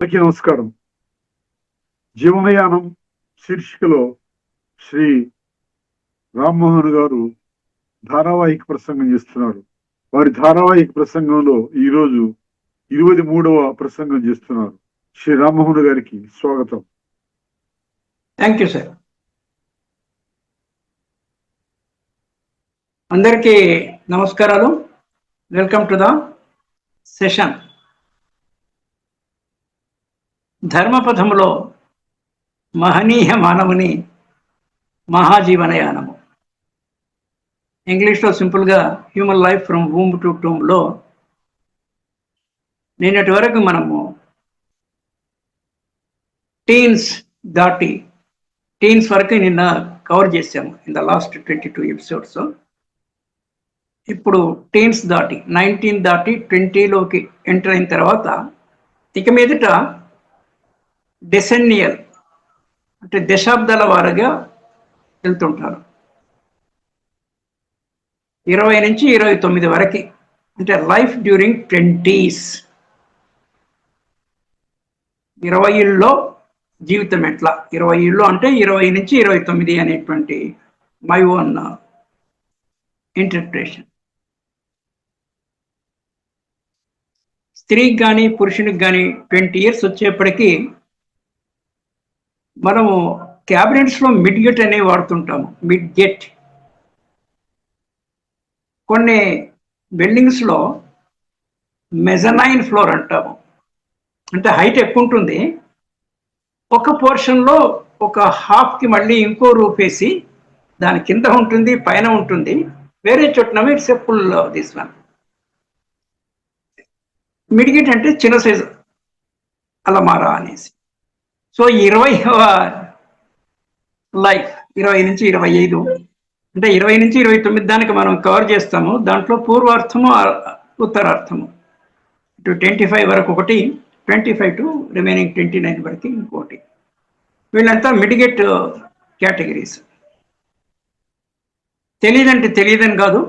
అందరికీ నమస్కారం. జీవనయానం శీర్షికలో శ్రీ రామ్మోహన్ గారు ధారావాహిక ప్రసంగం చేస్తున్నారు. వారి ధారావాహిక ప్రసంగంలో ఈరోజు 23వ ప్రసంగం చేస్తున్నారు. శ్రీ రామ్మోహన్ గారికి స్వాగతం. Thank you sir. అందరికీ నమస్కారాలు. Welcome to the session. ధర్మపథములో మహనీయ మానవుని మహాజీవనయానము, ఇంగ్లీష్లో సింపుల్గా human life from womb to టూమ్లో నిన్నటి వరకు మనము టీన్స్ వరకు నిన్న కవర్ చేసాము ఇన్ ద లాస్ట్ 22 ఎపిసోడ్స్. ఇప్పుడు టీన్స్ దాటి 19 దాటి 20లోకి ఎంటర్ అయిన తర్వాత ఇక మీదట డెసెన్నియల్ అంటే దశాబ్దాల వారుగా వెళ్తుంటారు. 20 నుంచి 29 వరకు అంటే లైఫ్ డ్యూరింగ్ 20s. 20లో జీవితం ఎట్లా, 20లో అంటే 20 నుంచి 29 అనేటువంటి మై ఓన్ ఇంటర్ప్రిటేషన్. స్త్రీకి కానీ పురుషునికి కానీ 20 ఇయర్స్ వచ్చేప్పటికీ మనము క్యాబినెట్స్లో మిడ్గెట్ అనేవి వాడుతుంటాము. మిడ్గెట్ కొన్ని బిల్డింగ్స్లో మెజనైన్ ఫ్లోర్ అంటాము. అంటే హైట్ ఎక్కువ ఉంటుంది, ఒక పోర్షన్లో ఒక హాఫ్కి మళ్ళీ ఇంకో రూఫ్ వేసి దాని కింద ఉంటుంది, పైన ఉంటుంది. వేరే చోటనవి it's a full this one. Midget అంటే చిన్న సైజు అలమారా అనేసి. సో 20వ లైఫ్ 20 నుంచి 25 అంటే 20 నుంచి 29 దానికి మనం కవర్ చేస్తాము. దాంట్లో పూర్వార్థము ఉత్తరార్థము. ఇటు 25 వరకు ఒకటి, 25 టు రిమైనింగ్ 29 వరకు ఇంకోటి. వీళ్ళంతా మిడ్గెట్ కేటగిరీస్. తెలియదంటే తెలియదని కాదు,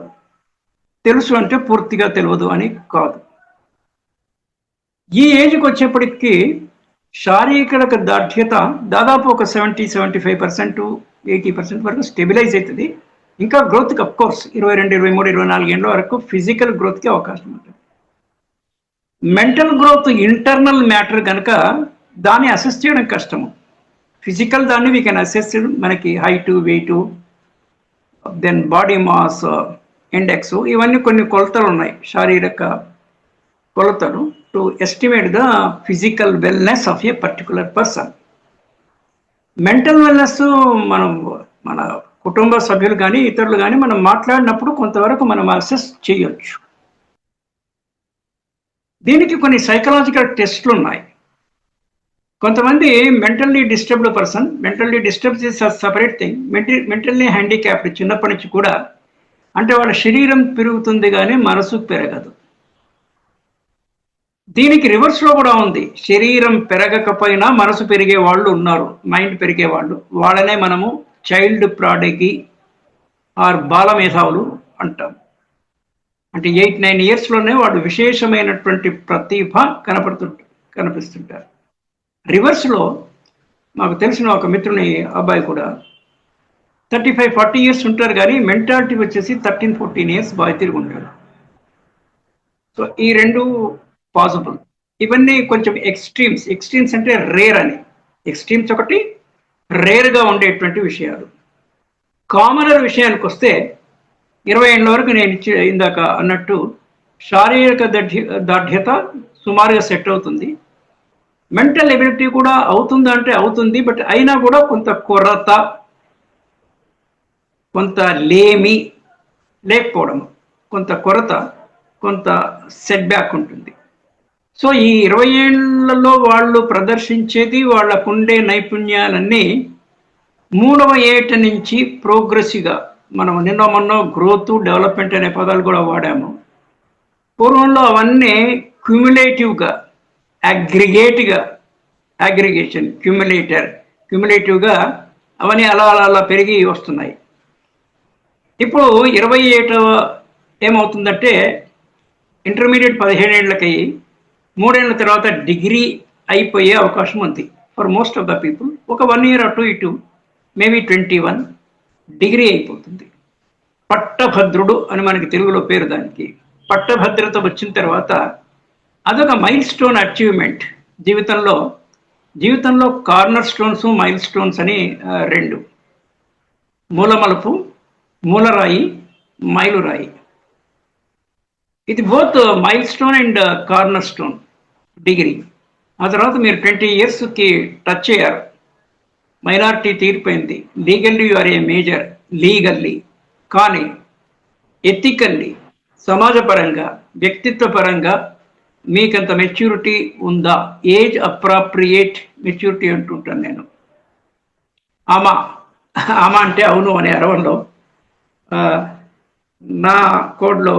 తెలుసు అంటే పూర్తిగా తెలియదు అని కాదు. ఈ ఏజ్కి వచ్చేప్పటికి శారీరక దార్ఢ్యత దాదాపు ఒక 70-75%, 80% వరకు స్టెబిలైజ్ అవుతుంది. ఇంకా గ్రోత్కి అఫ్ కోర్స్ 22, 23, 24 ఏళ్ళ వరకు ఫిజికల్ గ్రోత్కి అవకాశం ఉంటుంది. మెంటల్ గ్రోత్ ఇంటర్నల్ మ్యాటర్ కనుక దాన్ని అసెస్ చేయడం కష్టము. ఫిజికల్ దాన్ని వీ కెన్ అసెస్, మనకి height, weight, then body mass index, ఇవన్నీ కొన్ని కొలతలు ఉన్నాయి, శారీరక కొలతలు, to estimate the physical wellness of a particular person. Mental wellness మనం మన కుటుంబ సభ్యులు కానీ ఇతరులు కానీ మనం మాట్లాడినప్పుడు కొంతవరకు మనం అసెస్ చేయొచ్చు. దీనికి కొన్ని సైకలాజికల్ టెస్ట్లు ఉన్నాయి. కొంతమంది mentally disturbed person, mentally disturb is separate thing, mentally handicapped చిన్నప్పటి నుంచి కూడా, అంటే వాళ్ళ శరీరం పెరుగుతుంది కానీ మనసు పెరగదు. దీనికి రివర్స్లో కూడా ఉంది. శరీరం పెరగకపోయినా మనసు పెరిగే వాళ్ళు ఉన్నారు, మైండ్ పెరిగే వాళ్ళు. వాళ్ళనే మనము చైల్డ్ ప్రాడగి ఆర్ బాలమేధావులు అంటాం. అంటే 8-9 ఇయర్స్లోనే వాళ్ళు విశేషమైనటువంటి ప్రతిభ కనిపిస్తుంటారు. రివర్స్లో మాకు తెలిసిన ఒక మిత్రుని అబ్బాయి కూడా 35-40 ఇయర్స్ ఉంటారు కానీ మెంటాలిటీ వచ్చేసి 13-14 ఇయర్స్ బాగా తిరిగి ఉంటాడు. సో ఈ రెండు పాసిబుల్. ఇవన్నీ కొంచెం ఎక్స్ట్రీమ్స్ అంటే రేర్ అని. ఎక్స్ట్రీమ్స్ ఒకటి, రేర్గా ఉండేటువంటి విషయాలు. కామనర్ విషయానికి వస్తే 20 ఏళ్ళ వరకు నేను ఇందాక అన్నట్టు శారీరక దార్ఢ్యత సుమారుగా సెట్ అవుతుంది. మెంటల్ ఎబిలిటీ కూడా అవుతుందా అంటే అవుతుంది, బట్ అయినా కూడా కొంత కొరత, కొంత లేమి, లేకపోవడం, కొంత కొరత, కొంత సెట్ బ్యాక్ ఉంటుంది. సో ఈ 20 ఏళ్లలో వాళ్ళు ప్రదర్శించేది, వాళ్ళకుండే నైపుణ్యాలన్నీ 3వ ఏట నుంచి ప్రోగ్రెసివ్గా, మనం నిన్న మొన్న గ్రోత్, డెవలప్మెంట్ అనే పదాలు కూడా వాడాము. పూర్వంలో అవన్నీ క్యుములేటివ్గా, అగ్రిగేషన్, క్యుములేటివ్గా అవన్నీ అలా పెరిగి వస్తున్నాయి. ఇప్పుడు 20 ఏట ఏమవుతుందంటే ఇంటర్మీడియట్ 15 ఏళ్ళకి 3 ఏళ్ళ తర్వాత డిగ్రీ అయిపోయే అవకాశం ఉంది for most of the people. ఒక 1 year అటు ఇటు మేబీ 21 డిగ్రీ అయిపోతుంది. పట్టభద్రుడు అని మనకి తెలుగులో పేరు దానికి. పట్టభద్రత వచ్చిన తర్వాత అదొక మైల్ స్టోన్ అచీవ్మెంట్ జీవితంలో. జీవితంలో కార్నర్ స్టోన్స్, మైల్ స్టోన్స్ అని రెండు. మూలమలుపు, మూలరాయి, మైలురాయి. ఇది both mile stone and corner stone degree. ఆ తర్వాత మీరు 20 yearsకి టచ్ అయ్యారు, మైనారిటీ తీరిపోయింది, legally you are a major, legally. కానీ ఎథికల్లీ, సమాజపరంగా, వ్యక్తిత్వ పరంగా మీకంత మెచ్యూరిటీ ఉందా? ఏజ్ అప్రాప్రియేట్ మెచ్యూరిటీ అంటుంటాను నేను. ఆమా ఆమా అంటే అవును అనే అరవంలో నా కోడ్లో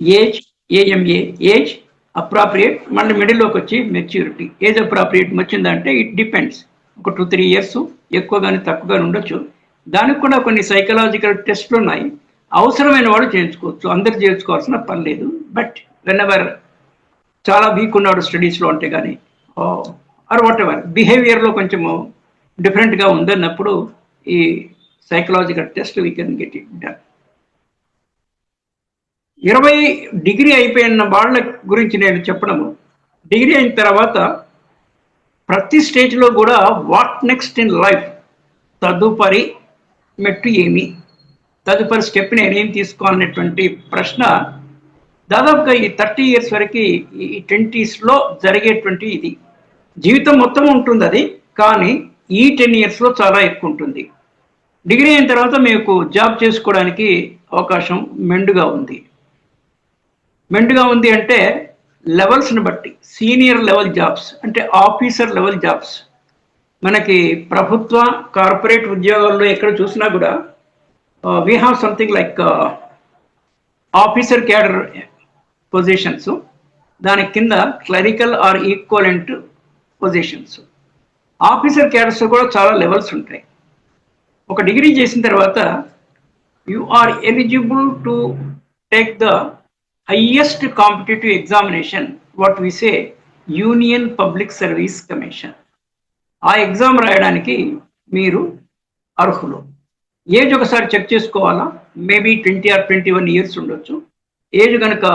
ఏజ్, ఏఎంఏ, ఏజ్ అప్రాప్రియేట్, మళ్ళీ మిడిల్లోకి వచ్చి మెచ్యూరిటీ. ఏజ్ అప్రాప్రియేట్ వచ్చిందంటే ఇట్ డిపెండ్స్, ఒక 2-3 years ఎక్కువ కానీ తక్కువ కానీ ఉండొచ్చు. దానికి కూడా కొన్ని సైకలాజికల్ టెస్ట్లు ఉన్నాయి. అవసరమైన వాళ్ళు చేయించుకోవచ్చు, అందరు చేయించుకోవాల్సిన పని లేదు. బట్ వెన్ ఎవర్ చాలా వీక్ ఉన్నాడు స్టడీస్లో అంటే కానీ ఆర్ వాట్ ఎవర్ బిహేవియర్లో కొంచెము డిఫరెంట్గా ఉందన్నప్పుడు ఈ psychological test we can get it done. 20 degree అయిపోయిన వాళ్ళ గురించి నేను చెప్పడము, డిగ్రీ అయిన తర్వాత ప్రతి స్టేజ్లో కూడా వాట్ నెక్స్ట్ ఇన్ లైఫ్, తదుపరి మెట్టు ఏమి, తదుపరి స్టెప్ నేనేం తీసుకోవాలనేటువంటి ప్రశ్న దాదాపుగా ఈ 30 years వరకు, ఈ 20sలో జరిగేటువంటి ఇది. జీవితం మొత్తం ఉంటుంది అది, కానీ ఈ 10 yearsలో చాలా ఎక్కువ ఉంటుంది. డిగ్రీ అయిన తర్వాత మీకు జాబ్ చేసుకోవడానికి అవకాశం మెండుగా ఉంది. మెండుగా ఉంది అంటే లెవెల్స్ని బట్టి సీనియర్ లెవెల్ జాబ్స్ అంటే ఆఫీసర్ లెవెల్ జాబ్స్. మనకి ప్రభుత్వ కార్పొరేట్ ఉద్యోగాల్లో ఎక్కడ చూసినా కూడా we have something like officer cadre positions, దాని కింద clerical or equivalent positions. Officer cadres కూడా చాలా లెవెల్స్ ఉంటాయి. ఒక డిగ్రీ చేసిన తర్వాత you are eligible to take the highest competitive examination, what we say Union Public service Commission. ఆ exam రాయడానికి మీరు అర్హులు. ఏజ్ ఒకసారి చెక్ చేసుకోవాలా, మేబీ 20 or 21 years ఉండొచ్చు. ఏజ్ కనుక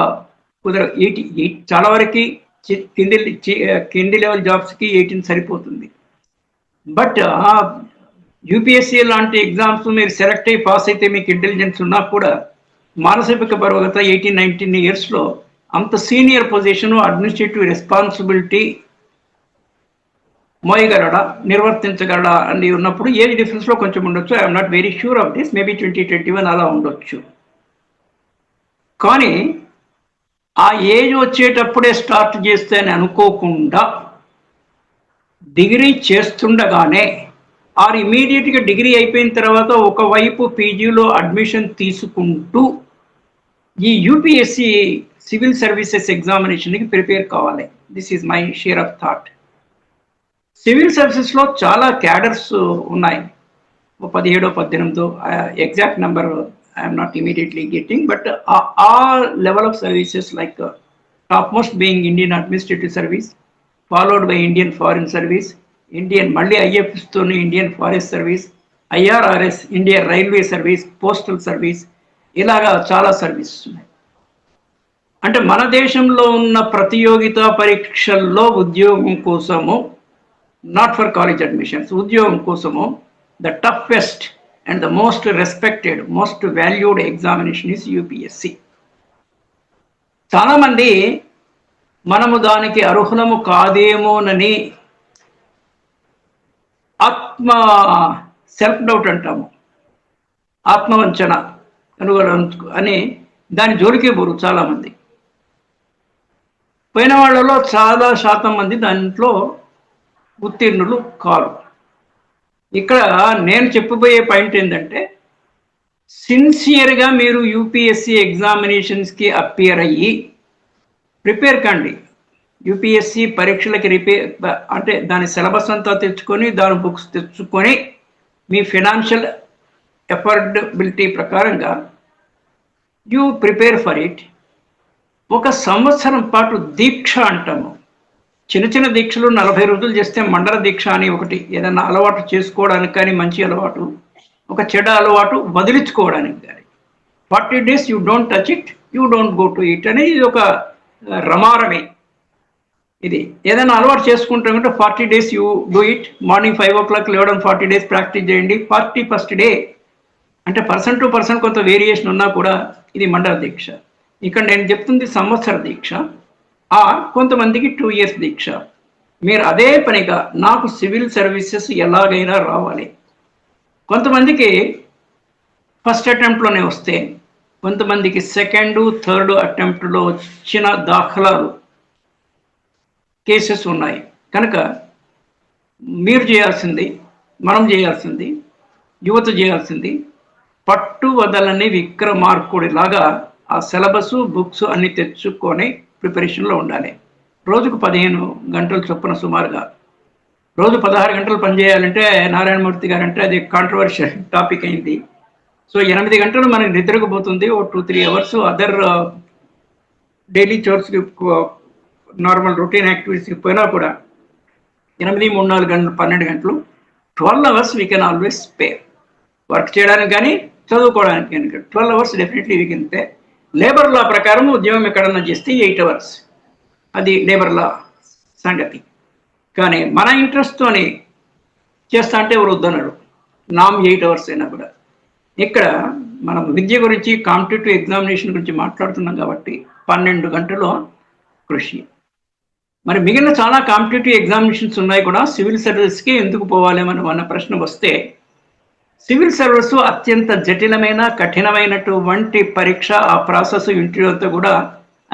కుదర 80 చాలా వరకు కింది లెవెల్ జాబ్స్కి 18 సరిపోతుంది. బట్ యూపీఎస్సీ లాంటి ఎగ్జామ్స్ మీరు సెలెక్ట్ అయ్యి పాస్ అయితే మీకు ఇంటెలిజెన్స్ ఉన్నా కూడా మానసిక బరువుగత 18-19 yearsలో అంత సీనియర్ పొజిషన్, అడ్మినిస్ట్రేటివ్ రెస్పాన్సిబిలిటీ మోయగలడా, నిర్వర్తించగలడా అని ఉన్నప్పుడు ఏజ్ డిఫరెన్స్లో కొంచెం ఉండొచ్చు. I'm not very sure of this, maybe 20-21 అలా ఉండొచ్చు. కానీ ఆ ఏజ్ వచ్చేటప్పుడే స్టార్ట్ చేస్తే అని అనుకోకుండా డిగ్రీ చేస్తుండగానే ఆర్ ఇమీడియట్గా డిగ్రీ అయిపోయిన తర్వాత ఒకవైపు పీజీలో అడ్మిషన్ తీసుకుంటూ ఈ యూపీఎస్సీ సివిల్ సర్వీసెస్ ఎగ్జామినేషన్కి ప్రిపేర్ కావాలి. This is my share of thought. Civil సర్వీసెస్లో చాలా క్యాడర్స్ ఉన్నాయి, 17-18 exact number I'm not immediately getting, but ఆ level of services like top most being Indian administrative service, followed by Indian foreign service, Indian మళ్ళీ ఐఎఫ్ఎస్తోని Indian forest service, IRRS Indian railway service, postal service, ఇలాగా చాలా services ఉన్నాయి. అంటే మన దేశంలో ఉన్న ప్రతియోగితా పరీక్షల్లో ఉద్యోగం కోసము, నాట్ ఫర్ కాలేజ్ అడ్మిషన్స్, ఉద్యోగం కోసము the toughest and the most respected, most valued examination is UPSC. చాలామంది మనము దానికి అర్హులము కాదేమోనని సెల్ఫ్ డౌట్ అంటాము, ఆత్మవంచన అని దాని జోలికే పోరు చాలామంది. పోయిన వాళ్ళలో చాలా శాతం మంది దాంట్లో ఉత్తీర్ణులు కారు. ఇక్కడ నేను చెప్పబోయే పాయింట్ ఏంటంటే, సిన్సియర్గా మీరు యూపీఎస్సీ ఎగ్జామినేషన్స్కి అపియర్ అయ్యి ప్రిపేర్ కండి. యూపీఎస్సీ పరీక్షలకి అంటే దాని సిలబస్ అంతా తెచ్చుకొని, దాని బుక్స్ తెచ్చుకొని, మీ ఫినాన్షియల్ ఎఫర్డబిలిటీ ప్రకారంగా యూ ప్రిపేర్ ఫర్ ఇట్. 1 సంవత్సరం పాటు దీక్ష అంటాము, చిన్న చిన్న దీక్షలు 40 రోజులు చేస్తే మండల దీక్ష అని ఒకటి, ఏదన్నా అలవాటు చేసుకోవడానికి కానీ మంచి అలవాటు, ఒక చెడ్డ అలవాటు వదిలించుకోవడానికి కానీ. 40 days you don't touch it, you don't go to it అనేది ఇది ఒక రమారమే. ఇది ఏదైనా అలవాటు చేసుకుంటామంటే 40 days you do it. Morning 5 o'clock లేవడం 40 days ప్రాక్టీస్ చేయండి. 41st day అంటే పర్సన్ టు పర్సన్ కొంత వేరియేషన్ ఉన్నా కూడా ఇది మండల దీక్ష. ఇక్కడ నేను చెప్తుంది సంవత్సర దీక్ష, కొంతమందికి 2 years దీక్ష. మీరు అదే పనిగా నాకు సివిల్ సర్వీసెస్ ఎలాగైనా రావాలి. కొంతమందికి ఫస్ట్ అటెంప్ట్లోనే వస్తే, కొంతమందికి సెకండ్, థర్డ్ అటెంప్ట్లో వచ్చిన దాఖలాలు కేసెస్ ఉన్నాయి. కనుక మీరు చేయాల్సింది, మనం చేయాల్సింది, యువత చేయాల్సింది పట్టు వదలని విక్రమార్కుడిలాగా ఆ సిలబస్, బుక్స్ అన్ని తెచ్చుకొని ప్రిపరేషన్లో ఉండాలి. రోజుకు 15 గంటలు చొప్పున సుమారుగా, రోజు 16 గంటలు పనిచేయాలంటే నారాయణమూర్తి గారు అంటే అది కాంట్రవర్షియల్ టాపిక్ అయింది. సో 8 గంటలు మనకి నిద్రకు పోతుంది. ఓ 2-3 hours అదర్ డైలీ చోర్స్కి, నార్మల్ రొటీన్ యాక్టివిటీస్కి పోయినా కూడా 8, 3, 4 గంటలు, 12 గంటలు, 12 hours we can always spare. Work చేయడానికి కానీ చదువుకోవడానికి కానీ 12 hours definitely we can spare. Labour law ప్రకారం ఉద్యోగం ఎక్కడన్నా చేస్తే 8 hours, అది లేబర్ లా సంగతి. కానీ మన ఇంట్రెస్ట్తోని చేస్తా అంటే ఎవరు వద్దన్నారు, నామ్ 8 hours అయినా కూడా. ఇక్కడ మనం విద్య గురించి, కాంపిటేటివ్ ఎగ్జామినేషన్ గురించి మాట్లాడుతున్నాం కాబట్టి 12 గంటలు కృషి. మరి మిగిలిన చాలా కాంపిటేటివ్ ఎగ్జామినేషన్స్ ఉన్నాయి కూడా, సివిల్ సర్వీస్కి ఎందుకు పోవాలి మనం అన్న ప్రశ్న వస్తే, సివిల్ సర్వీస్ అత్యంత జటిలమైన, కఠినమైనటువంటి పరీక్ష. ఆ ప్రాసెస్ ఇంటర్వ్యూ అంతా కూడా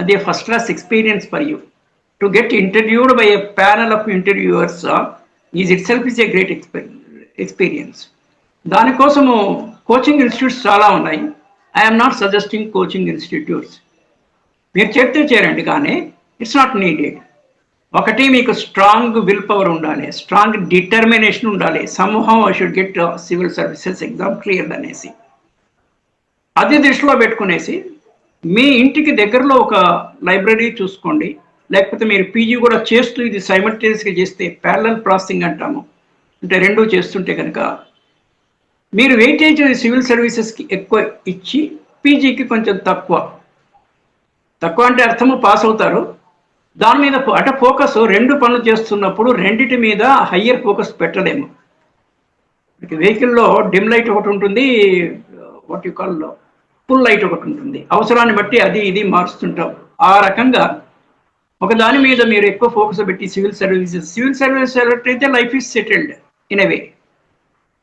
అది first class experience for you. To get interviewed by a panel of interviewers is itself is a great experience. దానికోసము కోచింగ్ ఇన్స్టిట్యూట్స్ చాలా ఉన్నాయి. I'm not suggesting coaching institutes. మీరు చెప్తే చేరండి, కానీ ఇట్స్ నాట్ నీడెడ్. ఒకటి, మీకు స్ట్రాంగ్ విల్ పవర్ ఉండాలి, స్ట్రాంగ్ డిటర్మినేషన్ ఉండాలి. Somehow I should get civil services exam cleared అనేసి అది దృష్టిలో పెట్టుకునేసి మీ ఇంటికి దగ్గరలో ఒక లైబ్రరీ చూసుకోండి. లేకపోతే మీరు పీజీ కూడా చేస్తూ ఇది సైమల్టేనియస్గా చేస్తే, ప్యారలల్ ప్రాసెసింగ్ అంటాము, అంటే రెండూ చేస్తుంటే కనుక మీరు వెయిటేజ్ సివిల్ సర్వీసెస్కి ఎక్కువ ఇచ్చి పీజీకి కొంచెం తక్కువ అంటే అర్థము పాస్ అవుతారు. దాని మీద అంటే ఫోకస్, 2 పనులు చేస్తున్నప్పుడు రెండిటి మీద హయ్యర్ ఫోకస్ పెట్టలేము. వెహికల్లో డిమ్ లైట్ ఒకటి ఉంటుంది, what you call full light ఒకటి ఉంటుంది. అవసరాన్ని బట్టి అది ఇది మారుస్తుంటాం. ఆ రకంగా ఒక దాని మీద మీరు ఎక్కువ ఫోకస్ పెట్టి సివిల్ సర్వీసెస్ సెలెక్ట్ అయితే life is settled in a way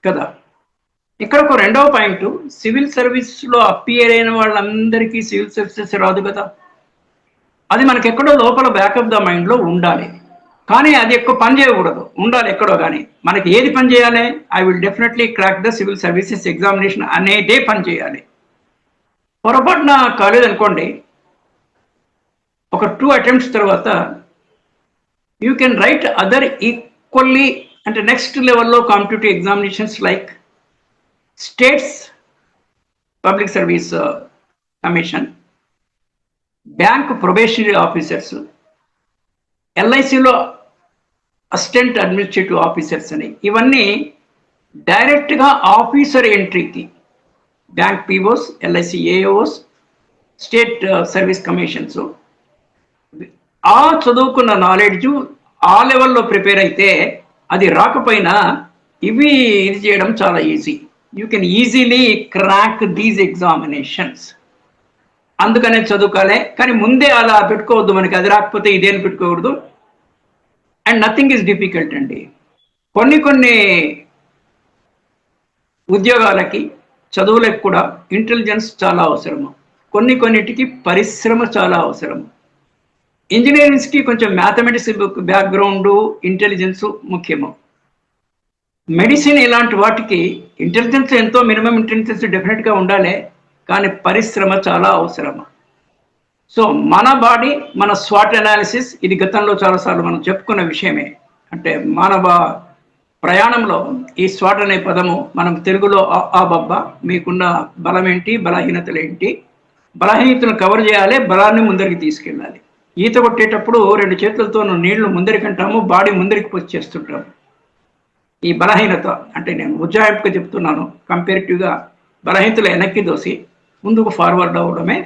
కదా. ఇక్కడ ఒక రెండవ పాయింట్, సివిల్ సర్వీస్లో అపియర్ అయిన వాళ్ళందరికీ సివిల్ సర్వీసెస్ రాదు కదా. అది మనకి ఎక్కడో లోపల బ్యాకప్ ద మైండ్లో ఉండాలి. కానీ అది ఎక్కువ పని చేయకూడదు, ఉండాలి ఎక్కడో. కానీ మనకి ఏది పని చేయాలి, I will definitely crack the civil services examination అనేదే పని చేయాలి. పొరపాటున కాలేదనుకోండి, ఒక 2 attempts తర్వాత you can write other equally, అంటే నెక్స్ట్ లెవెల్లో competitive examinations like states public service commission, bank probationary officers, ఎల్ఐసిలో అసిస్టెంట్ అడ్మినిస్ట్రేటివ్ ఆఫీసర్స్ అని, ఇవన్నీ డైరెక్ట్గా ఆఫీసర్ ఎంట్రీకి bank POs, LIC AOs, state service commissions, ఆ చదువుకున్న నాలెడ్జ్ ఆ లెవెల్లో ప్రిపేర్ అయితే అది రాకపోయినా ఇవి ఇది చేయడం చాలా easy. You can easily crack these examinations. అందుకనే చదువుకోలే, కానీ ముందే అలా పెట్టుకోవద్దు. మనకి అది రాకపోతే ఇదేని పెట్టుకోకూడదు. అండ్ నథింగ్ ఈజ్ డిఫికల్ట్ అండి. కొన్ని ఉద్యోగాలకి, చదువులకు కూడా ఇంటెలిజెన్స్ చాలా అవసరము. కొన్నిటికి పరిశ్రమ చాలా అవసరము. ఇంజనీరింగ్స్కి కొంచెం మ్యాథమెటిక్స్ బ్యాక్గ్రౌండ్, ఇంటెలిజెన్స్ ముఖ్యము. మెడిసిన్ ఇలాంటి వాటికి ఇంటెలిజెన్స్ ఎంతో, మినిమం ఇంటెలిజెన్స్ డెఫినెట్గా ఉండాలి, కానీ పరిశ్రమ చాలా అవసరము. సో మన బాడీ, మన స్వాట్ అనాలిసిస్, ఇది గతంలో చాలాసార్లు మనం చెప్పుకున్న విషయమే. అంటే మానవ ప్రయాణంలో ఈ స్వాట్ అనే పదము మనం తెలుగులో బబ్బా, మీకున్న బలం ఏంటి, బలహీనతలు ఏంటి, బలహీనతను కవర్ చేయాలి, బలాన్ని ముందరికి తీసుకెళ్ళాలి. ఈత కొట్టేటప్పుడు 2 చేతులతో నీళ్లు ముందరికంటాము, బాడీ ముందరికి వచ్చేస్తుంటాము. ఈ బలహీనత అంటే నేను ఉజ్జాయింపుగా చెప్తున్నాను. కంపేరిటివ్గా బలహీనతలు వెనక్కి దోసి ముందుకు ఫార్వర్డ్ అవ్వడమే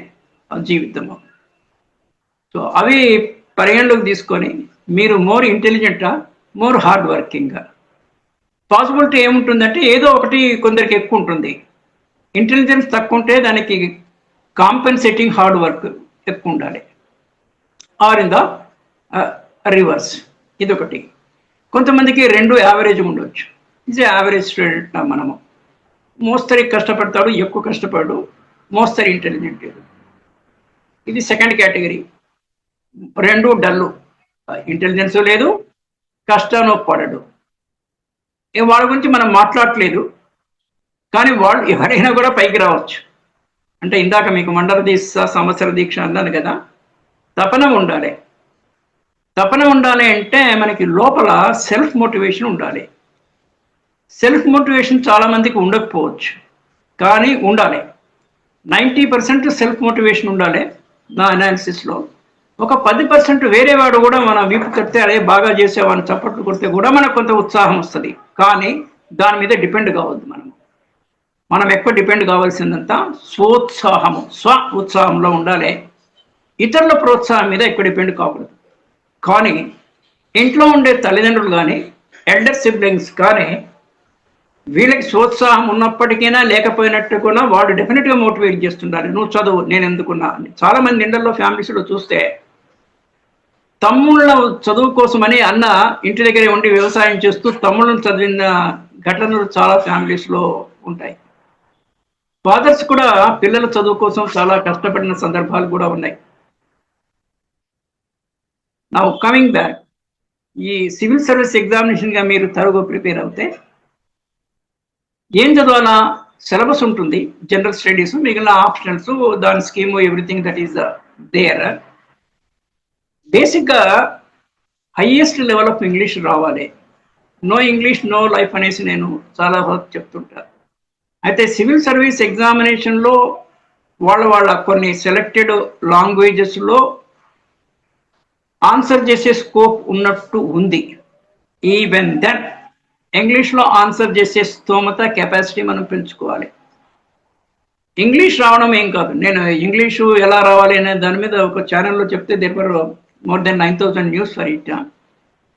జీవితము. సో అవి పరిగణలోకి తీసుకొని మీరు మోర్ ఇంటెలిజెంటా, మోర్ హార్డ్ వర్కింగ్గా. పాసిబిలిటీ ఏముంటుందంటే ఏదో ఒకటి కొందరికి ఎక్కువ ఉంటుంది. ఇంటెలిజెన్స్ తక్కువ ఉంటే దానికి కాంపెన్సేటింగ్ హార్డ్ వర్క్ ఎక్కువ ఉండాలి. Or in the reverse. ఇదొకటి. కొంతమందికి 2 యావరేజ్ ఉండొచ్చు. ఇది యావరేజ్ స్టూడెంట్ మనము. మోస్తరి కష్టపడతాడు, ఎక్కువ కష్టపడు, మోస్తరి ఇంటెలిజెంట్. ఇది సెకండ్ కేటగిరీ. 2 డల్లు, ఇంటెలిజెన్స్ లేదు, కష్టానో పడడు. వాళ్ళ గురించి మనం మాట్లాడట్లేదు, కానీ వాళ్ళు ఎవరైనా కూడా పైకి రావచ్చు. అంటే ఇందాక మీకు మండల దీక్ష, సంవత్సర దీక్ష అన్నాను కదా, తపన ఉండాలి. తపన ఉండాలి అంటే మనకి లోపల సెల్ఫ్ మోటివేషన్ ఉండాలి. సెల్ఫ్ మోటివేషన్ చాలా మందికి ఉండకపోవచ్చు, కానీ ఉండాలి. 90% సెల్ఫ్ మోటివేషన్ ఉండాలి నా అనాలిసిస్లో. ఒక 10% వేరే వాడు కూడా మన వీపు కడితే అదే బాగా చేసేవాడిని చప్పట్లు కొడితే కూడా మనకు కొంత ఉత్సాహం వస్తుంది. కానీ దాని మీద డిపెండ్ కావద్దు. మనం ఎక్కువ డిపెండ్ కావాల్సిందంతా స్వోత్సాహము, స్వ ఉత్సాహంలో ఉండాలి. ఇతరుల ప్రోత్సాహం మీద ఎక్కువ డిపెండ్ కాకూడదు. కానీ ఇంట్లో ఉండే తల్లిదండ్రులు కానీ, ఎల్డర్ సిబ్లింగ్స్ కానీ, వీళ్ళకి స్వోత్సాహం ఉన్నప్పటికైనా లేకపోయినట్టు కూడా వాళ్ళు డెఫినెట్గా మోటివేట్ చేస్తుండాలి. నువ్వు చదువు, నేను ఎందుకున్నా అని. చాలా మంది ఇండల్లో ఫ్యామిలీస్లో చూస్తే తమ్ముళ్ళ చదువు కోసమని అన్న ఇంటి దగ్గరే ఉండి వ్యవసాయం చేస్తూ తమ్ముళ్ళను చదివిన ఘటనలు చాలా ఫ్యామిలీస్లో ఉంటాయి. ఫాదర్స్ కూడా పిల్లల చదువు కోసం చాలా కష్టపడిన సందర్భాలు కూడా ఉన్నాయి. నా కమింగ్ బ్యాక్, ఈ సివిల్ సర్వీస్ ఎగ్జామినేషన్గా మీరు తరుగు ప్రిపేర్ అవుతే ఏం చదవాలా? సిలబస్ ఉంటుంది, జనరల్ స్టడీస్, మిగిలిన ఆప్షనల్స్, దాని scheme, everything that is there. బేసిక్గా హైయెస్ట్ లెవెల్ ఆఫ్ ఇంగ్లీష్ రావాలి. నో ఇంగ్లీష్ నో లైఫ్ అనేసి నేను చాలా చెప్తుంటాను. అయితే సివిల్ సర్వీస్ ఎగ్జామినేషన్లో వాళ్ళ కొన్ని సెలెక్టెడ్ లాంగ్వేజెస్లో ఆన్సర్ చేసే స్కోప్ ఉన్నట్టు ఉంది. ఈవెన్ దెన్ ఇంగ్లీష్లో ఆన్సర్ చేసే స్తోమత, కెపాసిటీ మనం పెంచుకోవాలి. ఇంగ్లీష్ రావడం ఏం కాదు. నేను ఇంగ్లీషు ఎలా రావాలి అనే దాని మీద ఒక ఛానల్లో చెప్తే there were more than 9,000 news for it.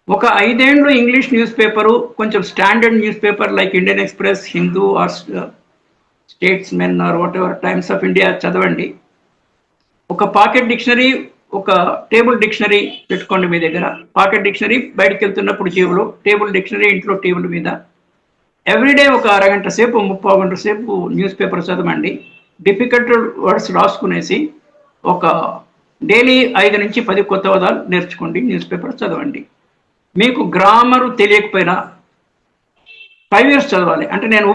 ఒక 5 ఏళ్ళు ఇంగ్లీష్ న్యూస్ పేపరు, కొంచెం standard news paper like Indian Express, Hindu or Statesman or whatever, Times of India చదవండి. ఒక పాకెట్ డిక్షనరీ, ఒక టేబుల్ డిక్షనరీ పెట్టుకోండి మీ దగ్గర. పాకెట్ డిక్షనరీ బయటకు వెళ్తున్నప్పుడు జేబులో, టేబుల్ డిక్షనరీ ఇంట్లో టేబుల్ మీద. ఎవ్రీడే ఒక అరగంట సేపు, 30 గంట సేపు న్యూస్ పేపర్ చదవండి. డిఫికల్ట్ వర్డ్స్ రాసుకునేసి ఒక డైలీ 5 నుంచి 10 కొత్త పదాలు నేర్చుకోండి. న్యూస్ పేపర్ చదవండి. మీకు గ్రామరు తెలియకపోయినా 5 years చదవాలి. అంటే నేను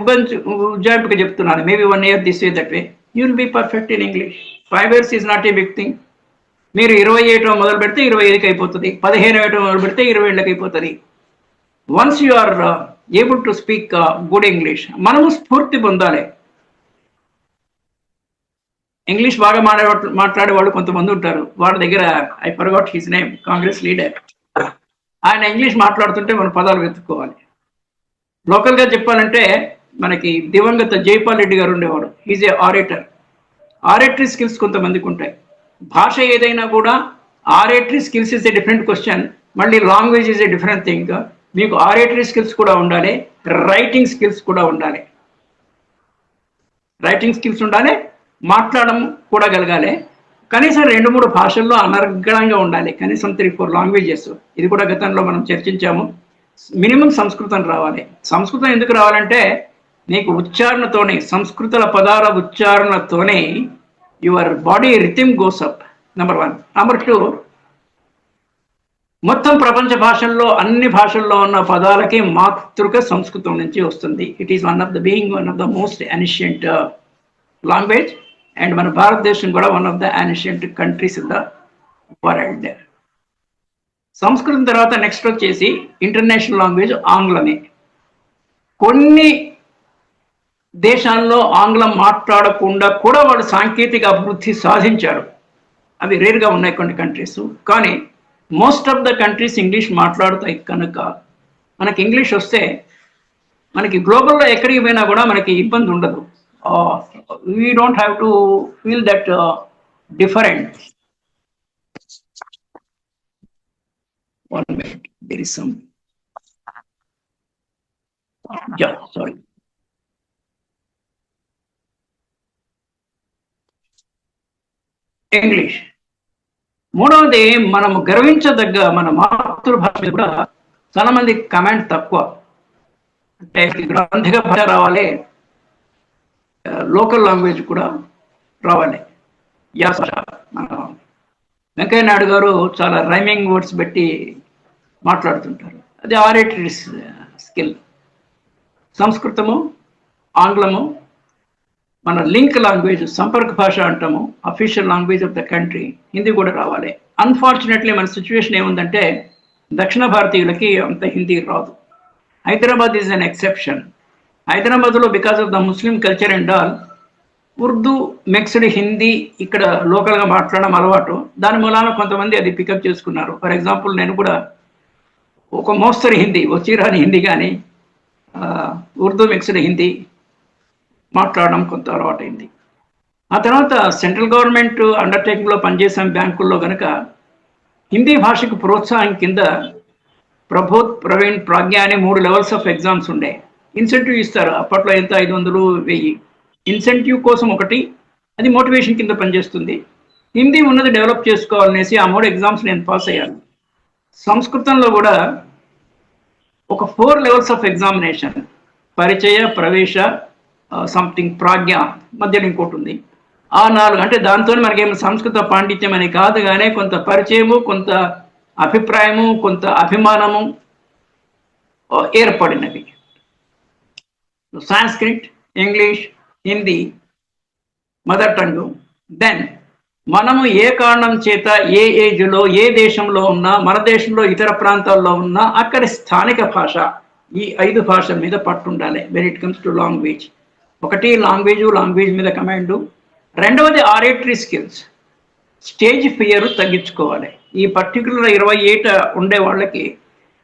ఉజ్జాయింపుగా చెప్తున్నాను. Maybe 1 year this way that way you will be perfect in English. 5 years is not a big thing. మీరు 20 ఏటో మొదలు పెడితే 25కి అయిపోతుంది. 15 ఏటో మొదలు పెడితే 20 ఏళ్ళకి అయిపోతుంది. Once you are able to speak good English, మనము స్ఫూర్తి పొందాలి. ఇంగ్లీష్ బాగా మాట్లాడే వాళ్ళు కొంతమంది ఉంటారు. వాళ్ళ దగ్గర, I forgot his name, Congress leader, ఆయన ఇంగ్లీష్ మాట్లాడుతుంటే మనం పదాలు వెతుక్కోవాలి. లోకల్గా చెప్పాలంటే మనకి దివంగత జైపాల్ రెడ్డి గారు ఉండేవాడు. Is a orator. Oratory skills కొంతమందికి ఉంటాయి. భాష ఏదైనా కూడా oratory skills is a different question, మళ్ళీ language is a different thing. మీకు ఆరేటరీ స్కిల్స్ కూడా ఉండాలి, రైటింగ్ స్కిల్స్ కూడా ఉండాలి. రైటింగ్ స్కిల్స్ ఉండాలి, మాట్లాడడం కూడా గలగాలి. కనీసం 2-3 భాషల్లో అనర్గళంగా ఉండాలి. కనీసం 3-4 లాంగ్వేజెస్. ఇది కూడా గతంలో మనం చర్చించాము. మినిమం సంస్కృతం రావాలి. సంస్కృతం ఎందుకు రావాలంటే నీకు ఉచ్చారణతోనే, సంస్కృతుల పదాల ఉచ్చారణతోనే your body rhythm goes up, number 1. Number 2, మొత్తం ప్రపంచ భాషల్లో, అన్ని భాషల్లో ఉన్న పదాలకి మాతృక సంస్కృతం నుంచి వస్తుంది. It is one of the most ancient language. And మన భారతదేశం కూడా one of the ancient countries in the world. సంస్కృతం తర్వాత నెక్స్ట్ వచ్చేసి ఇంటర్నేషనల్ లాంగ్వేజ్ ఆంగ్లమే. కొన్ని దేశాల్లో ఆంగ్లం మాట్లాడకుండా కూడా వాళ్ళు సాంకేతిక అభివృద్ధి సాధించారు. అవి రేర్గా ఉన్నాయి కొన్ని కంట్రీస్. కానీ most of the countries English మాట్లాడుతాయి కనుక మనకి ఇంగ్లీష్ వస్తే మనకి గ్లోబల్లో ఎక్కడికి పోయినా కూడా మనకి ఇబ్బంది ఉండదు. We don't have to feel that different. One minute, there is some. Yeah, sorry. English. మూడవది, మనం గర్వించదగ్గ మన మాతృభాష మీద కూడా చాలా మంది కమెంట్ తక్కువ. అంటే గ్రంథిక భాష రావాలి, లోకల్ లాంగ్వేజ్ కూడా రావాలి. యాస. వెంకయ్య నాయుడు గారు చాలా రైమింగ్ వర్డ్స్ పెట్టి మాట్లాడుతుంటారు. అది ఆరేటరీ స్కిల్. సంస్కృతము, ఆంగ్లము మన లింక్ లాంగ్వేజ్, సంపర్క భాష అంటాము, official language of the country. Hindi కూడా రావాలి. అన్ఫార్చునేట్లీ మన సిచ్యువేషన్ ఏముందంటే దక్షిణ భారతీయులకి అంత హిందీ రాదు. Hyderabad is an exception. హైదరాబాద్లో because of the Muslim culture and all Urdu mixed Hindi ఇక్కడ లోకల్గా మాట్లాడడం అలవాటు. దాని మూలాన కొంతమంది అది పికప్ చేసుకున్నారు. ఫర్ ఎగ్జాంపుల్ నేను కూడా ఒక మోస్తరు హిందీ, వచ్చిరాని హిందీ కానీ ఉర్దూ మిక్స్డ్ హిందీ మాట్లాడడం కొంత అలవాటైంది. ఆ తర్వాత సెంట్రల్ గవర్నమెంట్ అండర్టేకింగ్లో పనిచేసాం బ్యాంకుల్లో కనుక హిందీ భాషకు ప్రోత్సాహం కింద ప్రబోధ్, ప్రవీణ్, ప్రాజ్ఞ అనే 3 లెవెల్స్ ఆఫ్ ఎగ్జామ్స్ ఉండే. ఇన్సెంటివ్ ఇస్తారు. అప్పట్లో ఎంత 500, 1000 ఇన్సెంటివ్ కోసం ఒకటి, అది మోటివేషన్ కింద పనిచేస్తుంది. హిందీ ఉన్నది డెవలప్ చేసుకోవాలనేసి ఆ 3 ఎగ్జామ్స్ నేను పాస్ అయ్యాను. సంస్కృతంలో కూడా ఒక 4 లెవెల్స్ ఆఫ్ ఎగ్జామినేషన్, పరిచయ, ప్రవేశ, సంథింగ్ ప్రాజ్ఞ, మధ్యలో ఇంకోటి ఉంది. ఆ 4 అంటే దాంతో మనకేమో సంస్కృత పాండిత్యం అని కాదు, కానీ కొంత పరిచయము, కొంత అభిప్రాయము, కొంత అభిమానము ఏర్పడినవి. Sanskrit, English, Hindi mother tongue. Then మనము ఏ కారణం చేత ఏ ఏజ్లో ఏ దేశంలో ఉన్నా, మన దేశంలో ఇతర ప్రాంతాల్లో ఉన్నా అక్కడి స్థానిక భాష, ఈ 5 భాషల మీద పట్టుండాలి when it comes to language. ఒకటి లాంగ్వేజ్ మీద కమాండు. రెండవది ఆరేటరీ స్కిల్స్. స్టేజ్ ఫియర్ తగ్గించుకోవాలి. ఈ పర్టికులర్ 20 ఏట ఉండే వాళ్ళకి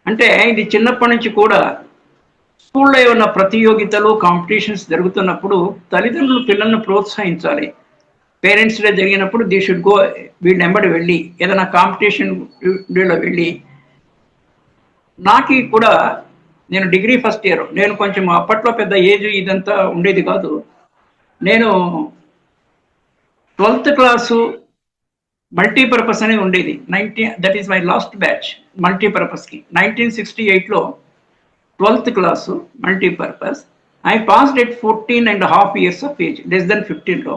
అంటే ఇది చిన్నప్పటి నుంచి కూడా స్కూల్లో ఏమన్నా ప్రతియోగితలు, కాంపిటీషన్స్ జరుగుతున్నప్పుడు తల్లిదండ్రులు పిల్లల్ని ప్రోత్సహించాలి. పేరెంట్స్ డే జరిగినప్పుడు దే షుడ్ గో, వీళ్ళు వెంబడి వెళ్ళి ఏదైనా కాంపిటీషన్ డేలో వెళ్ళి. నాకు కూడా నేను డిగ్రీ ఫస్ట్ ఇయర్, నేను కొంచెం అప్పట్లో పెద్ద ఏజ్ ఇదంతా ఉండేది కాదు. నేను 12th క్లాసు మల్టీపర్పస్ అనేది ఉండేది. That is my last batch మల్టీపర్పస్కి. 1968లో 12th class multipurpose. I passed at 14.5 years of age, less than 15లో.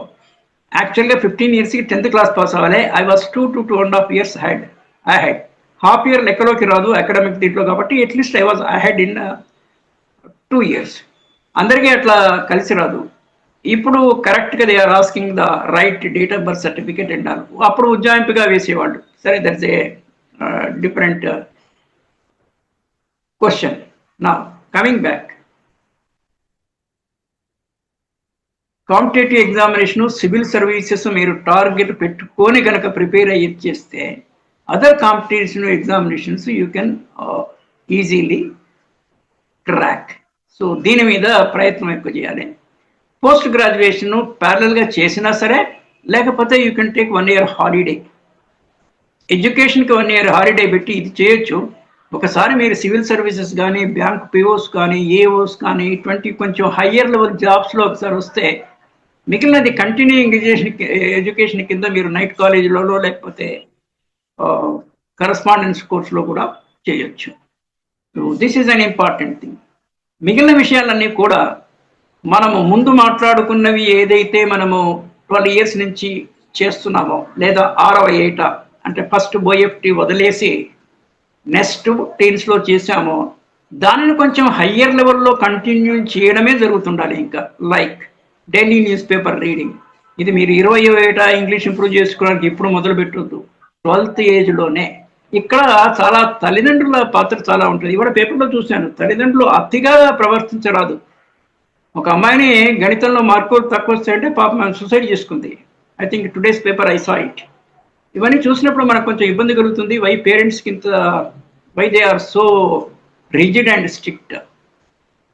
యాక్చువల్గా 15 yearsకి 10th క్లాస్ పాస్ అవ్వాలి. I was 2 to 2.5 years ahead. Half year లెక్కలోకి రాదు అకాడమిక్ దీంట్లో, కాబట్టి at least I was ahead in 2 years. అందరికీ అట్లా కలిసి రాదు. ఇప్పుడు కరెక్ట్గా they are asking the right date of birth certificate అంటారు. అప్పుడు ఉజ్జాయింపుగా వేసేవాళ్ళు. సరే, దట్స్ ఏ డిఫరెంట్ క్వశ్చన్. నా coming back, competitive examination, civil services మీరు టార్గెట్ పెట్టుకొని కనుక ప్రిపేర్ అయ్యి చేస్తే other competitive examinations you can easily crack. So దీని మీద ప్రయత్నం ఎక్కువ చేయాలి. పోస్ట్ గ్రాడ్యుయేషన్ ప్యారలల్గా చేసినా సరే, లేకపోతే you can take 1 year holiday. ఎడ్యుకేషన్కి 1 year హాలిడే పెట్టి ఇది చేయొచ్చు. ఒకసారి మీరు సివిల్ సర్వీసెస్ కానీ, బ్యాంక్ పిఓస్ కానీ, ఏఓస్ కానీ, ఇటువంటి కొంచెం హయ్యర్ లెవెల్ జాబ్స్లో ఒకసారి వస్తే మిగిలినది కంటిన్యూయింగ్ ఎడ్యుకేషన్ కింద మీరు నైట్ కాలేజీలలో లేకపోతే కరస్పాండెన్స్ కోర్సులో కూడా చేయొచ్చు. This is an important thing. మిగిలిన విషయాలన్నీ కూడా మనము ముందు మాట్లాడుకున్నవి ఏదైతే మనము 12 years నుంచి చేస్తున్నామో, లేదా 6వ ఏట అంటే ఫస్ట్ బోఎఫ్టీ వదిలేసి నెక్స్ట్ టీన్స్లో చేసామో, దానిని కొంచెం హయ్యర్ లెవెల్లో కంటిన్యూ చేయడమే జరుగుతుండాలి. ఇంకా like daily news paper reading. ఇది మీరు 20వ ఏట ఇంగ్లీష్ ఇంప్రూవ్ చేసుకోవడానికి ఇప్పుడు మొదలు పెట్టొద్దు, 12th ఏజ్లోనే. ఇక్కడ చాలా తల్లిదండ్రుల పాత్ర చాలా ఉంటుంది. ఇవాళ పేపర్లో చూశాను, తల్లిదండ్రులు అతిగా ప్రవర్తించరాదు. ఒక అమ్మాయిని గణితంలో మార్కులు తక్కువ వస్తాయంటే పాపం సూసైడ్ చేసుకుంది. I think today's paper I saw it. ఇవన్నీ చూసినప్పుడు మనకు కొంచెం ఇబ్బంది కలుగుతుంది. Why they are so rigid and strict.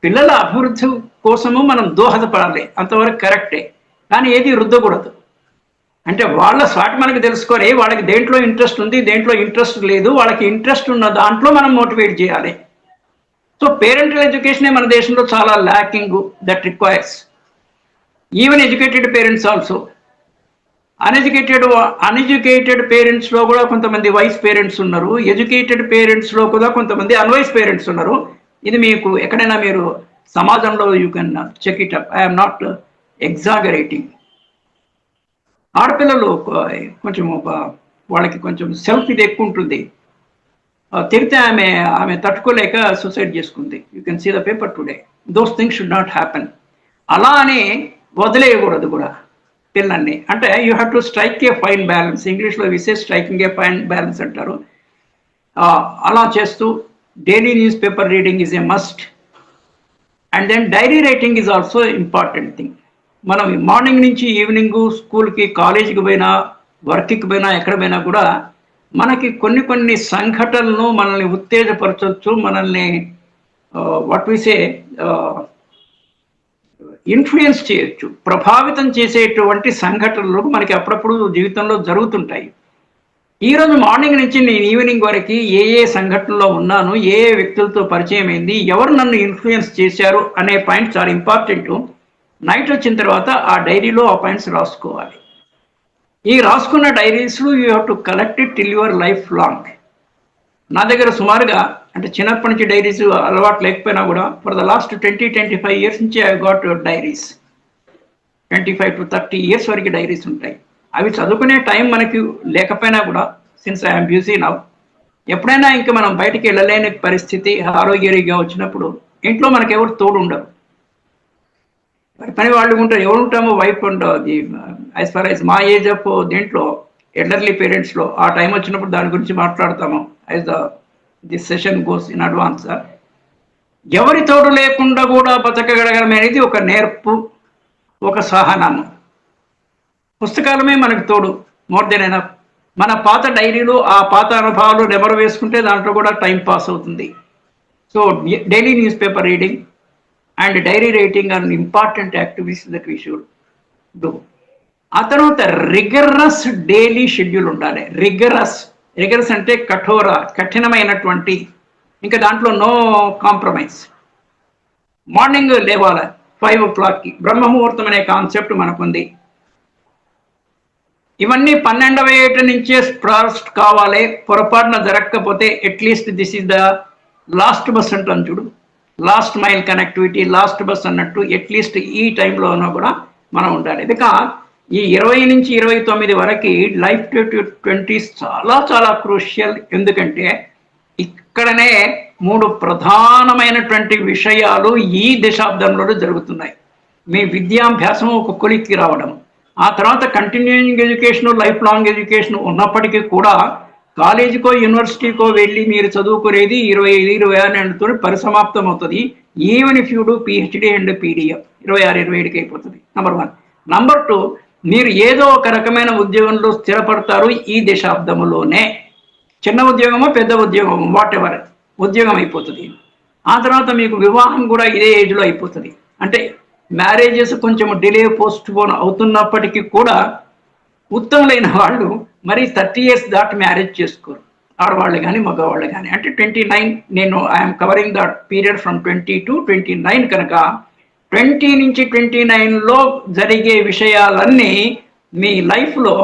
పిల్లల అభివృద్ధి కోసము మనం దోహదపడాలి, అంతవరకు కరెక్టే. కానీ ఏది రుద్దకూడదు. అంటే వాళ్ళ స్వాట్ మనకు తెలుసుకొని వాళ్ళకి దేంట్లో ఇంట్రెస్ట్ ఉంది, దేంట్లో ఇంట్రెస్ట్ లేదు, వాళ్ళకి ఇంట్రెస్ట్ ఉన్న దాంట్లో మనం మోటివేట్ చేయాలి. సో పేరెంటల్ ఎడ్యుకేషనే మన దేశంలో చాలా lacking. That requires even educated parents also. Uneducated parents లో కూడా కొంతమంది వైస్ పేరెంట్స్ ఉన్నారు, ఎడ్యుకేటెడ్ పేరెంట్స్ లో కూడా కొంతమంది అన్వైస్ పేరెంట్స్ ఉన్నారు. ఇది మీకు ఎక్కడైనా మీరు సమాజంలో you can check it up. I'm not exaggerating. ఆడపిల్లలు కొంచెం వాళ్ళకి కొంచెం సెల్ఫ్ ఇది ఎక్కువ ఉంటుంది. తిరిగితే ఆమె తట్టుకోలేక సూసైడ్ చేసుకుంది. You can see the paper today. Those things should not happen. అలా అని వదిలేయకూడదు కూడా పిల్లల్ని. అంటే you have to strike a fine balance. ఇంగ్లీష్లో విసే స్ట్రైకింగ్ ఏ ఫైన్ బ్యాలెన్స్ అంటారు. అలా చేస్తూ daily news paper reading is a must. And then diary writing is also important thing. మనం మార్నింగ్ నుంచి ఈవినింగ్ స్కూల్కి, కాలేజీకి పోయినా, వర్క్కి పోయినా, ఎక్కడ పోయినా కూడా మనకి కొన్ని సంఘటనలను మనల్ని ఉత్తేజపరచవచ్చు, మనల్ని వాట్ వి సే ఇన్ఫ్లుయెన్స్ చేయొచ్చు, ప్రభావితం చేసేటువంటి సంఘటనలు మనకి అప్పుడప్పుడు జీవితంలో జరుగుతుంటాయి. ఈరోజు మార్నింగ్ నుంచి నేను ఈవినింగ్ వరకు ఏ సంఘటనలో ఉన్నాను, ఏ వ్యక్తులతో పరిచయం అయింది, ఎవరు నన్ను ఇన్ఫ్లుయెన్స్ చేశారు అనే పాయింట్ చాలా ఇంపార్టెంట్. నైట్ వచ్చిన తర్వాత ఆ డైరీలో ఆ పాయింట్స్ రాసుకోవాలి. ఈ రాసుకున్న డైరీస్లో you have to collect it till your life long. నా దగ్గర సుమారుగా, అంటే చిన్నప్పటి నుంచి డైరీస్ అలవాటు లేకపోయినా కూడా, ఫర్ ద లాస్ట్ 20-25 years నుంచి I got diaries. 25 to 30 years వరకు డైరీస్ ఉంటాయి. అవి చదువుకునే టైం మనకి లేకపోయినా కూడా, సిన్స్ ఐఎమ్ బిజీ నౌ, ఎప్పుడైనా ఇంకా మనం బయటికి వెళ్ళలేని పరిస్థితి ఆరోగ్యరీగా వచ్చినప్పుడు ఇంట్లో మనకి ఎవరు తోడు ఉండరు, పని వాళ్ళు ఉంటారు. ఎవరు ఉంటామో వైఫ్ ఉంటుంది. యాజ్ ఫార్ యాజ్ మా ఏజ్ ఆఫ్ దీంట్లో ఎల్డర్లీ పేరెంట్స్లో ఆ టైం వచ్చినప్పుడు దాని గురించి మాట్లాడతాము as this session goes in advance. ఎవరి తోడు లేకుండా కూడా బతకగలగడం అనేది ఒక నేర్పు, ఒక సహనము. పుస్తకాలమే మనకు తోడు, మోర్ దెన్ ఎనఫ్. మన పాత డైరీలు, ఆ పాత అనుభవాలు నెమరు వేసుకుంటే దాంట్లో కూడా టైం పాస్ అవుతుంది. So daily news paper reading and diary writing are important activities that we should do. ఆ తర్వాత రిగరస్ డైలీ షెడ్యూల్ ఉండాలి. రిగరస్ అంటే కఠినమైనటువంటి, ఇంకా దాంట్లో నో కాంప్రమైజ్. మార్నింగ్ లేవాలి 5 o'clockకి. బ్రహ్మముహూర్తం అనే కాన్సెప్ట్ మనకుంది. ఇవన్నీ 12వ ఏట నుంచే స్టార్ట్ కావాలి. పొరపాటున జరగకపోతే at least this is the last bus అంటాం చూడు, last mile connectivity, last bus అన్నట్టు అట్లీస్ట్ ఈ టైంలోనూ కూడా మనం ఉండాలి. ఇక ఈ 20 నుంచి 29 వరకు లైఫ్ టు 20s చాలా చాలా క్రూషియల్. ఎందుకంటే ఇక్కడనే 3 ప్రధానమైనటువంటి విషయాలు ఈ దశాబ్దంలో జరుగుతున్నాయి. మీ విద్యాభ్యాసం ఒక కొలిక్కి రావడం, ఆ తర్వాత continuing education, life long education ఉన్నప్పటికీ కూడా కాలేజీకో యూనివర్సిటీకో వెళ్ళి మీరు చదువుకునేది 25-26 ఏళ్ళతో పరిసమాప్తం అవుతుంది. Even if you do PhD and PDF 26-27కి అయిపోతుంది. నంబర్ 1. నంబర్ 2, మీరు ఏదో ఒక రకమైన ఉద్యోగంలో స్థిరపడతారు ఈ దశాబ్దంలోనే. చిన్న ఉద్యోగమో పెద్ద ఉద్యోగమో వాట్ ఎవర్ ఉద్యోగం అయిపోతుంది. ఆ తర్వాత మీకు వివాహం కూడా ఇదే ఏజ్లో అయిపోతుంది. అంటే మ్యారేజెస్ కొంచెం డిలే, పోస్ట్ పోన్ అవుతున్నప్పటికీ కూడా ఉత్తములైన వాళ్ళు మరి 30 years దాటి మ్యారేజ్ చేసుకోరు, ఆడవాళ్ళు కానీ మగవాళ్ళు కానీ. అంటే 29, నేను I'm covering that period from 20 to 29 కనుక 20 నుంచి 29లో జరిగే విషయాలన్నీ మీ లైఫ్లో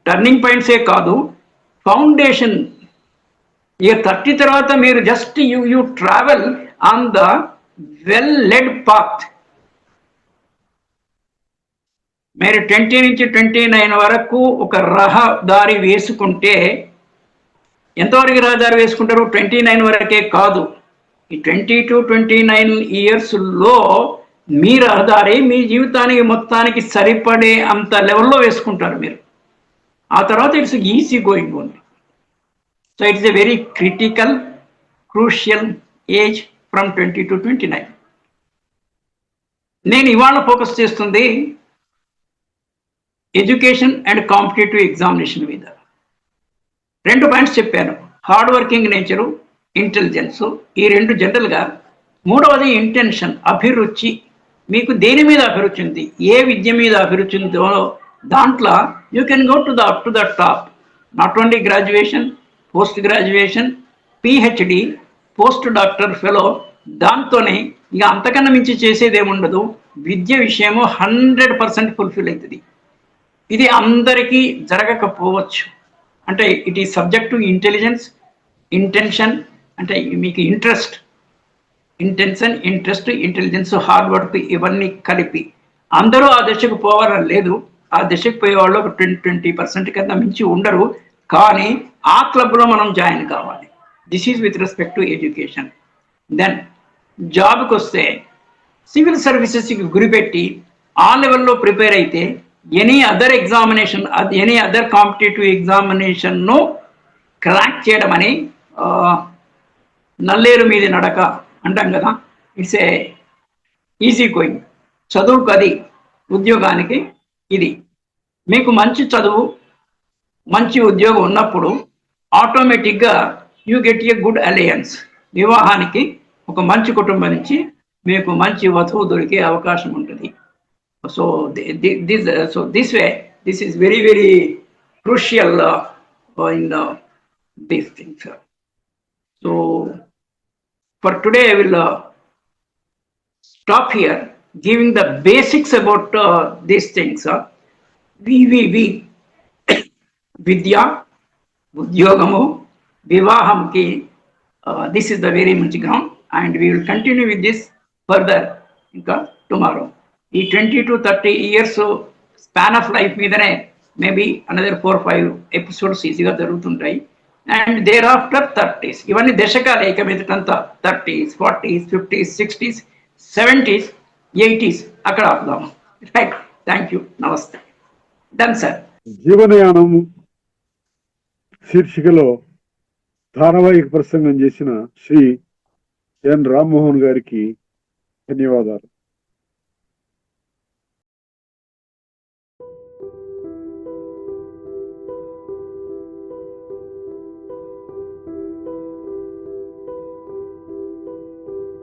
టర్నింగ్ పాయింట్సే కాదు, ఫౌండేషన్. ఈ 30 తర్వాత మీరు just you travel on the well led path. మీరు 20 నుంచి 29 వరకు ఒక రహదారి వేసుకుంటే, ఎంతవరకు రహదారి వేసుకుంటారు? 29 వరకే కాదు, ఈ 20 to 29 yearsలో మీ రహదారి మీ జీవితానికి మొత్తానికి సరిపడే అంత లెవెల్లో వేసుకుంటారు మీరు. ఆ తర్వాత it's easy going only. So it's a very critical, crucial age from 20 to 29. నేను ఇవాళ ఫోకస్ చేస్తుంది ఎడ్యుకేషన్ అండ్ కాంపిటేటివ్ ఎగ్జామినేషన్ మీద 2 పాయింట్స్ చెప్పాను. Hard working nature, intelligence. ఈ 2 జనరల్గా. మూడవది ఇంటెన్షన్, అభిరుచి. మీకు దేని మీద అభిరుచి ఉంది, ఏ విద్య మీద అభిరుచి ఉందో దాంట్లో you can go to the top. Not only graduation, post graduation, PhD, post doctor, fellow. దాంతోనే ఇక అంతకన్నా మించి చేసేది ఏముండదు. విద్య విషయము 100% ఫుల్ఫిల్ అవుతుంది. ఇది అందరికీ జరగకపోవచ్చు. అంటే it is subject to intelligence, intention, అంటే మీకు ఇంట్రెస్ట్, ఇంటెలిజెన్స్, హార్డ్ వర్క్, ఇవన్నీ కలిపి. అందరూ ఆ దశకు పోవాలని లేదు. ఆ దశకు పోయే వాళ్ళు ఒక 20% కన్నా మించి ఉండరు. కానీ ఆ క్లబ్లో మనం జాయిన్ కావాలి. This is with respect to education. Then జాబ్కి వస్తే సివిల్ సర్వీసెస్కి గురిపెట్టి ఆ లెవెల్లో ప్రిపేర్ అయితే any other examination, any other competitive ఎగ్జామినేషన్ను క్రాక్ చేయడం అని నల్లేరు మీది నడక అంటాం కదా. It's a easy going. చదువుకు అది, ఉద్యోగానికి ఇది. మీకు మంచి చదువు, మంచి ఉద్యోగం ఉన్నప్పుడు ఆటోమేటిక్గా you get a good alliance. వివాహానికి ఒక మంచి కుటుంబం నుంచి మీకు మంచి వధువు దొరికే అవకాశం ఉంటుంది. So this way, this is very very crucial in these things. So for today I will stop here, giving the basics about these things. We vidya, udyogamu, vivaham-ki, this is the very much ground, and we will continue with this further tomorrow. ఈ 20 to 30 years span of life మీదనే maybe another 4-5 episodes ఈజీగా జరుగుతుంటాయి. And there after 30s, ఇవన్నీ దశకాలే. ఇక మీదటంతా 30s, 40s, 50s, 60s, 70s, 80s అక్కడ ఆపుదాము. Right, thank you, నమస్తే. Done sir. జీవనయానం శీర్షికలో ధారావాహిక ప్రసంగం చేసిన శ్రీ ఎన్ రామ్మోహన్ గారికి ధన్యవాదాలు.